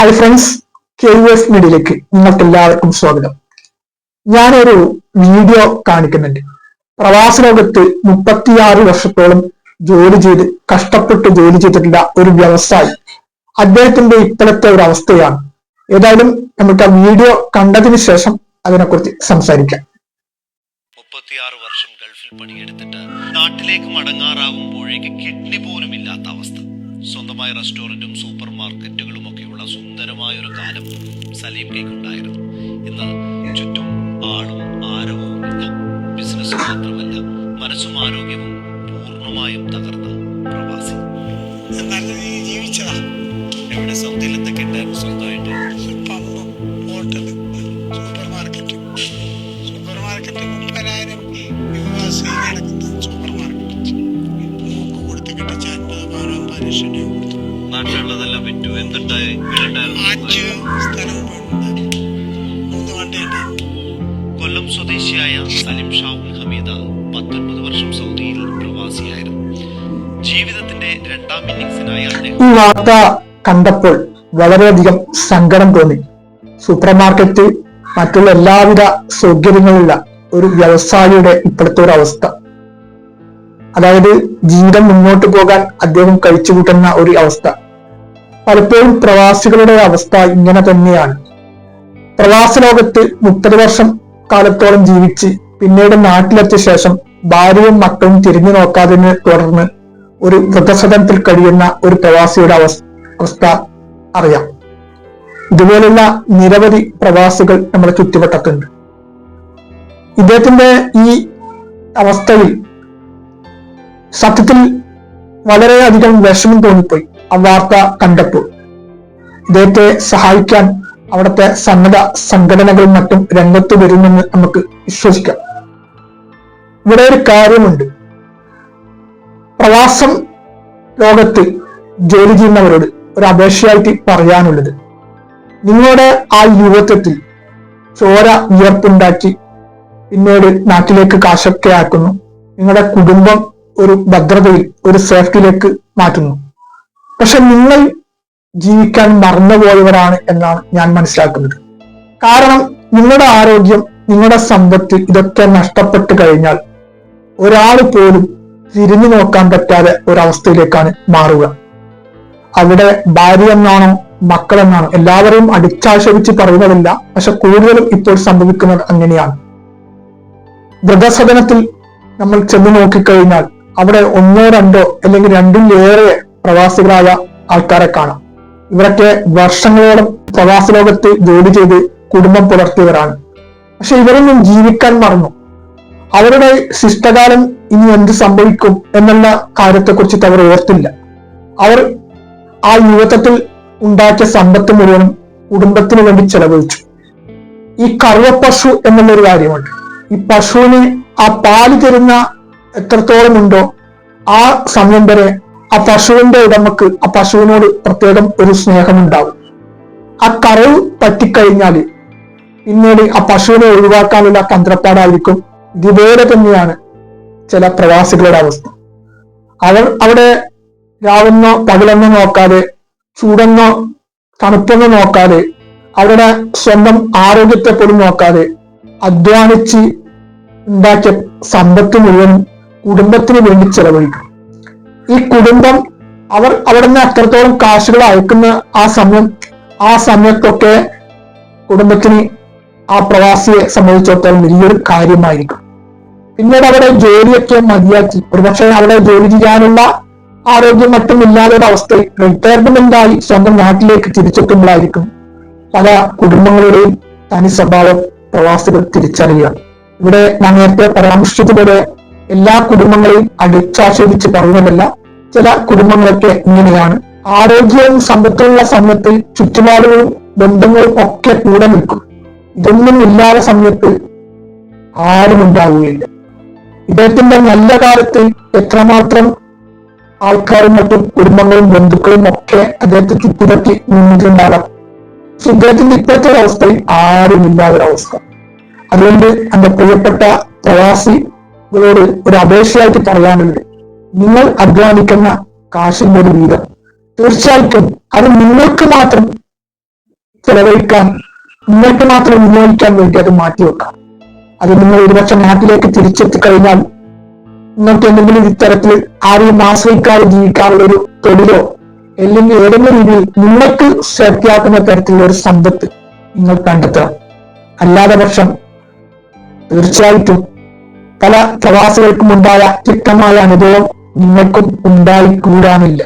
Hi friends, KUS മീഡിയയിലേക്ക് നിങ്ങൾക്ക് എല്ലാവർക്കും സ്വാഗതം. ഞാനൊരു വീഡിയോ കാണിക്കുന്നുണ്ട്. പ്രവാസ ലോകത്ത് 36 വർഷത്തോളം കഷ്ടപ്പെട്ട് ജോലി ചെയ്തിട്ടുള്ള ഒരു വ്യവസായി, അദ്ദേഹത്തിന്റെ ഇപ്പോഴത്തെ ഒരു അവസ്ഥയാണ്. ഏതായാലും നമുക്ക് ആ വീഡിയോ കണ്ടതിന് ശേഷം അതിനെക്കുറിച്ച് സംസാരിക്കാം. 36 വർഷം ഗൾഫിൽ പണിയെടുത്തിട്ട് നാട്ടിലേക്ക് മടങ്ങാറാകുമ്പോഴേക്ക് കിഡ്നി പോലും ഇല്ലാത്ത അവസ്ഥ. സ്വന്തമായ റെസ്റ്റോറന്റും സൂപ്പർ മാർക്കറ്റുകളും ഒക്കെയുള്ള സുന്ദരമായ ഒരു കാലം സലീം കൈക്കുണ്ടായിരുന്നു. ഇന്ന് ചുറ്റും ആളും ആരവവും ഇല്ല. ബിസിനസ് മാത്രമല്ല, മനസ്സും ആരോഗ്യവും പൂർണ്ണമായും തകർന്ന പ്രവാസി. നല്ല രീതിയിൽ ജീവിച്ചതാ. എവിടെ സൗദിയിൽ എന്തൊക്കെ ഉണ്ടായിരുന്നു? സ്വന്തമായിട്ട് ഹോട്ടല്, സൂപ്പർ മാർക്കറ്റ് 30,000 വിവാസി നടക്കുന്ന സൂപ്പർ മാർക്കറ്റ് നമുക്ക് കൊടുത്തിട്ട് 50,000 ലക്ഷം കൊടുത്തു. നാട്ടിലുള്ളതെല്ലാം വിറ്റു. എന്തുണ്ടായി? വീടുണ്ടായിരുന്നു. 5 സ്ഥലവും 3 വണ്ടിയുണ്ടായിരുന്നു. കൊല്ലം സ്വദേശിയായ സലിം ഷാവുൽ ഹമീദ 19 വർഷം സൗദിയിൽ പ്രവാസിയായിരുന്നു. ജീവിതത്തിന്റെ രണ്ടാം ഇന്നിംഗ്സിനായി അദ്ദേഹം ഈ വാർത്ത കണ്ടപ്പോൾ വളരെയധികം സങ്കടം തോന്നി. സൂപ്പർ മാർക്കറ്റ്, മറ്റുള്ള എല്ലാവിധ സൗകര്യങ്ങളുള്ള ഒരു വ്യവസായിയുടെ ഇപ്പോഴത്തെ ഒരു അവസ്ഥ, അതായത് ജീവിതം മുന്നോട്ട് പോകാൻ അദ്ദേഹം കഴിച്ചുകൂട്ടുന്ന ഒരു അവസ്ഥ. പലപ്പോഴും പ്രവാസികളുടെ അവസ്ഥ ഇങ്ങനെ തന്നെയാണ്. പ്രവാസ ലോകത്ത് 30 വർഷം കാലത്തോളം ജീവിച്ച് പിന്നീട് നാട്ടിലെത്തിയ ശേഷം ഭാര്യയും മക്കളും തിരിഞ്ഞു നോക്കാതിനെ തുടർന്ന് ഒരു വൃദ്ധസദനത്തിൽ കഴിയുന്ന ഒരു പ്രവാസിയുടെ അവസ്ഥ അറിയാം. ഇതുപോലുള്ള നിരവധി പ്രവാസികൾ നമ്മുടെ ചുറ്റുവട്ടത്തുണ്ട്. ഇദ്ദേഹത്തിന്റെ ഈ അവസ്ഥയിൽ സത്യത്തിൽ വളരെയധികം വിഷമം തോന്നിപ്പോയി. ആ വാർത്ത കണ്ടപ്പോൾ ഇദ്ദേഹത്തെ സഹായിക്കാൻ അവിടുത്തെ സന്നദ്ധ സംഘടനകളും മറ്റും രംഗത്ത് വരുമെന്ന് നമുക്ക് വിശ്വസിക്കാം. ഇവിടെ ഒരു കാര്യമുണ്ട്. പ്രവാസം ലോകത്ത് ജോലി ചെയ്യുന്നവരോട് ഒരു അപേക്ഷയായിട്ട് പറയാനുള്ളത്, നിങ്ങളുടെ ആ യുവത്വത്തിൽ ചോര വിയർപ്പുണ്ടാക്കി പിന്നീട് നാട്ടിലേക്ക് കാശൊക്കെ ആക്കുന്നു. നിങ്ങളുടെ കുടുംബം ഒരു ഭദ്രതയിൽ, ഒരു സേഫ്റ്റിയിലേക്ക് മാറ്റുന്നു. പക്ഷെ നിങ്ങൾ ജീവിക്കാൻ മറന്നുപോയവരാണ് എന്നാണ് ഞാൻ മനസ്സിലാക്കുന്നത്. കാരണം നിങ്ങളുടെ ആരോഗ്യം, നിങ്ങളുടെ സമ്പത്ത് ഇതൊക്കെ നഷ്ടപ്പെട്ടു കഴിഞ്ഞാൽ ഒരാൾ പോലും തിരിഞ്ഞു നോക്കാൻ പറ്റാതെ ഒരവസ്ഥയിലേക്കാണ് മാറുക. അവിടെ ഭാര്യ എന്നാണോ മക്കളെന്നാണോ എല്ലാവരെയും അടിച്ചാക്ഷേപിച്ച് പറയുന്നതല്ല, പക്ഷെ കൂടുതലും ഇപ്പോൾ സംഭവിക്കുന്നത് അങ്ങനെയാണ്. വൃദ്ധസദനത്തിൽ നമ്മൾ ചെന്ന് നോക്കിക്കഴിഞ്ഞാൽ അവിടെ 1, 2 അല്ലെങ്കിൽ 2-ലേറെ പ്രവാസികളായ ആൾക്കാരെ കാണാം. ഇവരൊക്കെ വർഷങ്ങളോളം പ്രവാസ ലോകത്ത് ജോലി ചെയ്ത് കുടുംബം പുലർത്തിയവരാണ്. പക്ഷെ ഇവരൊന്നും ജീവിക്കാൻ മറന്നു. അവരുടെ ശിഷ്ടകാലം ഇനി എന്ത് സംഭവിക്കും എന്നുള്ള കാര്യത്തെക്കുറിച്ചിട്ട് അവർ ഓർത്തില്ല. അവർ ആ യുവത്വത്തിൽ ഉണ്ടാക്കിയ സമ്പത്ത് മുഴുവനും കുടുംബത്തിന് വേണ്ടി ചെലവഴിച്ചു. ഈ കറുവ പശു എന്നുള്ളൊരു കാര്യമുണ്ട്. ഈ പശുവിന് ആ പാല് തരുന്ന എത്രത്തോളം ഉണ്ടോ ആ സമയം വരെ ആ പശുവിന്റെ ഉടമക്ക് ആ പശുവിനോട് പ്രത്യേകം ഒരു സ്നേഹമുണ്ടാവും. ആ കറവ് പറ്റിക്കഴിഞ്ഞാൽ പിന്നീട് ആ പശുവിനെ ഒഴിവാക്കാനുള്ള തന്ത്രപ്പാടായിരിക്കും. ഇതുപോലെ തന്നെയാണ് ചില പ്രവാസികളുടെ അവസ്ഥ. അവർ അവിടെ രാവെന്നോ പകലെന്നോ നോക്കാതെ, ചൂടെന്നോ തണുപ്പെന്നോ നോക്കാതെ, അവരുടെ സ്വന്തം ആരോഗ്യത്തെ പോലും നോക്കാതെ അധ്വാനിച്ച് ഉണ്ടാക്കിയ സമ്പത്ത് മുഴുവനും കുടുംബത്തിന് വേണ്ടി ചെലവഴിക്കും. ഈ കുടുംബം അവിടെ നിന്ന് എത്രത്തോളം കാശുകൾ അയക്കുന്ന ആ സമയത്തൊക്കെ കുടുംബത്തിന് ആ പ്രവാസിയെ സംബന്ധിച്ചിടത്തോളം വലിയൊരു കാര്യമായിരിക്കും. പിന്നീട് അവിടെ ജോലിയൊക്കെ മതിയാക്കി, ഒരുപക്ഷെ അവിടെ ജോലി ചെയ്യാനുള്ള ആരോഗ്യം മറ്റും ഇല്ലാത്ത ഒരു അവസ്ഥയിൽ റിട്ടയർമെന്റായി സ്വന്തം നാട്ടിലേക്ക് തിരിച്ചെത്തുമ്പോഴായിരിക്കും പല കുടുംബങ്ങളുടെയും തനി സ്വഭാവം പ്രവാസികൾ തിരിച്ചറിയുക. ഇവിടെ ഞാൻ നേരത്തെ പരാമർശിച്ചതുപോലെ എല്ലാ കുടുംബങ്ങളെയും അടിച്ചാക്ഷേപിച്ച് പറയുന്നതല്ല. ചില കുടുംബങ്ങളൊക്കെ ഇങ്ങനെയാണ്. ആരോഗ്യവും സമ്പത്തുള്ള സമയത്ത് ചുറ്റുപാടുകളും ബന്ധങ്ങളും ഒക്കെ കൂടെ നിൽക്കും. ഇതൊന്നും ഇല്ലാത്ത സമയത്ത് ആരും ഉണ്ടാവുകയില്ല. ഇദ്ദേഹത്തിന്റെ നല്ല കാലത്ത് എത്രമാത്രം ആൾക്കാരും മറ്റും കുടുംബങ്ങളും ബന്ധുക്കളും ഒക്കെ അദ്ദേഹത്തെ ചുറ്റിപറ്റി നിന്നിട്ടുണ്ടാകാം. പക്ഷെ ഇദ്ദേഹത്തിന്റെ ഇപ്പോഴത്തെ ഒരവസ്ഥയിൽ ആരുമില്ലാതൊരവസ്ഥ. അതുകൊണ്ട് എന്റെ പ്രിയപ്പെട്ട പ്രവാസികളോട് ഒരു അപേക്ഷയായിട്ട് പറയാനുള്ളത്, നിങ്ങൾ അധ്വാനിക്കുന്ന കാശിന്റെ ഒരു വീതം തീർച്ചയായിട്ടും അത് നിങ്ങൾക്ക് മാത്രം ചെലവഴിക്കാൻ, നിങ്ങൾക്ക് മാത്രം വിനിയോഗിക്കാൻ വേണ്ടി അത് മാറ്റിവെക്കാം. അത് നിങ്ങൾ ഒരുപക്ഷെ നാട്ടിലേക്ക് തിരിച്ചെത്തി കഴിഞ്ഞാൽ നിങ്ങൾക്ക് എന്തെങ്കിലും ഇത്തരത്തിൽ ആരെയും ആശ്രയിക്കാതെ ജീവിക്കാനുള്ള ഒരു തൊഴിലോ അല്ലെങ്കിൽ ഏതെങ്കിലും രീതിയിൽ നിങ്ങൾക്ക് സേഫ്റ്റിയാക്കുന്ന തരത്തിലുള്ള ഒരു സമ്പത്ത് നിങ്ങൾ കണ്ടെത്തണം. അല്ലാതെ പക്ഷം തീർച്ചയായിട്ടും പല പ്രവാസികൾക്കും ഉണ്ടായ തിക്തമായ അനുഭവം നിങ്ങൾക്കും ഉണ്ടായിക്കൂടാനില്ല.